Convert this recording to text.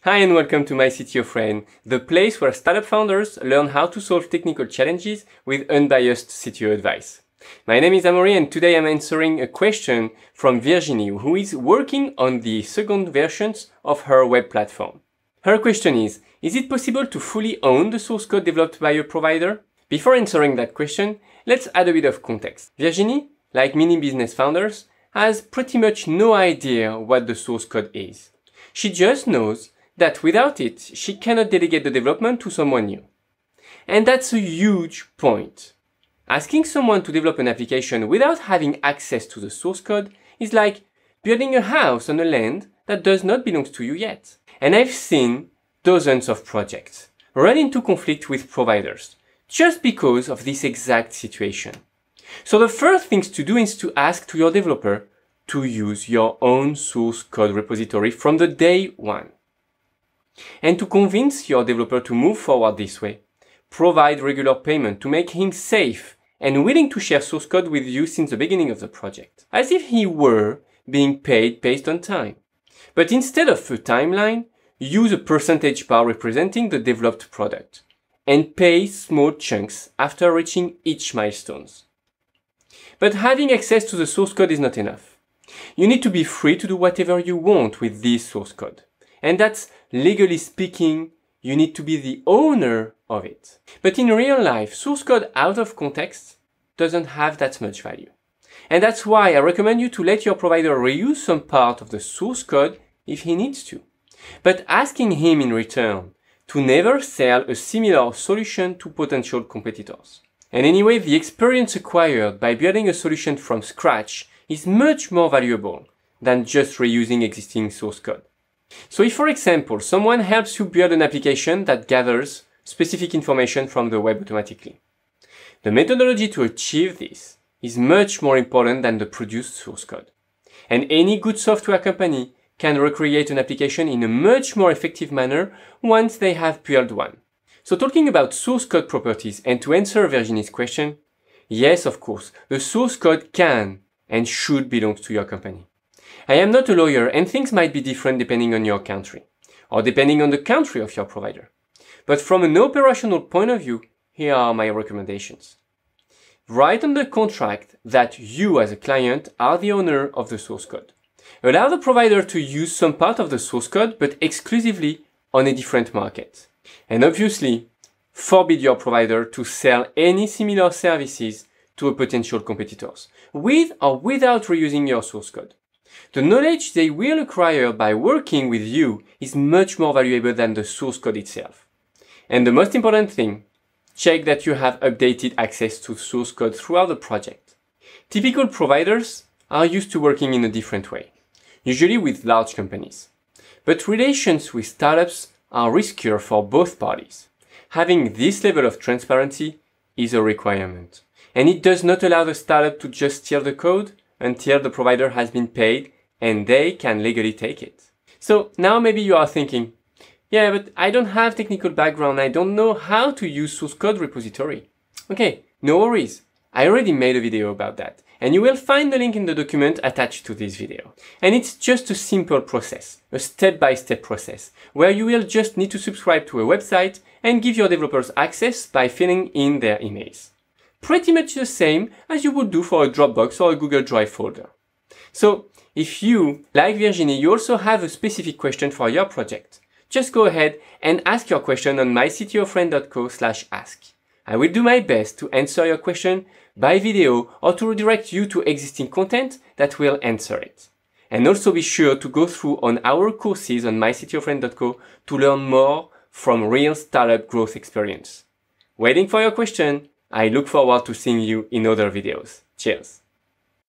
Hi and welcome to My CTO Friend, the place where startup founders learn how to solve technical challenges with unbiased CTO advice. My name is Amaury and today I'm answering a question from Virginie, who is working on the second versions of her web platform. Her question is it possible to fully own the source code developed by a provider? Before answering that question, let's add a bit of context. Virginie, like many business founders, has pretty much no idea what the source code is. She just knows that without it, she cannot delegate the development to someone new. And that's a huge point. Asking someone to develop an application without having access to the source code is like building a house on a land that does not belong to you yet. And I've seen dozens of projects run into conflict with providers just because of this exact situation. So the first thing to do is to ask to your developer to use your own source code repository from the day one. And to convince your developer to move forward this way, provide regular payment to make him safe and willing to share source code with you since the beginning of the project, as if he were being paid based on time. But instead of a timeline, use a percentage bar representing the developed product and pay small chunks after reaching each milestones. But having access to the source code is not enough. You need to be free to do whatever you want with this source code. And that's, legally speaking, you need to be the owner of it. But in real life, source code out of context doesn't have that much value. And that's why I recommend you to let your provider reuse some part of the source code if he needs to. But asking him in return to never sell a similar solution to potential competitors. And anyway, the experience acquired by building a solution from scratch is much more valuable than just reusing existing source code. So if, for example, someone helps you build an application that gathers specific information from the web automatically, the methodology to achieve this is much more important than the produced source code. And any good software company can recreate an application in a much more effective manner once they have built one. So talking about source code properties and to answer Virginie's question, yes, of course, the source code can and should belong to your company. I am not a lawyer and things might be different depending on your country, or depending on the country of your provider. But from an operational point of view, here are my recommendations. Write on the contract that you as a client are the owner of the source code. Allow the provider to use some part of the source code, but exclusively on a different market. And obviously, forbid your provider to sell any similar services to potential competitors, with or without reusing your source code. The knowledge they will acquire by working with you is much more valuable than the source code itself. And the most important thing, check that you have updated access to source code throughout the project. Typical providers are used to working in a different way, usually with large companies. But relations with startups are riskier for both parties. Having this level of transparency is a requirement. And it does not allow the startup to just steal the code until the provider has been paid and they can legally take it. So now maybe you are thinking, yeah, but I don't have technical background. I don't know how to use source code repository. Okay, no worries. I already made a video about that. And you will find the link in the document attached to this video. And it's just a simple process, a step-by-step process, where you will just need to subscribe to a website and give your developers access by filling in their emails. Pretty much the same as you would do for a Dropbox or a Google Drive folder. So if you, like Virginie, you also have a specific question for your project, just go ahead and ask your question on myctofriend.co/ask. I will do my best to answer your question by video or to redirect you to existing content that will answer it. And also be sure to go through on our courses on myctofriend.co to learn more from real startup growth experience. Waiting for your question. I look forward to seeing you in other videos. Cheers!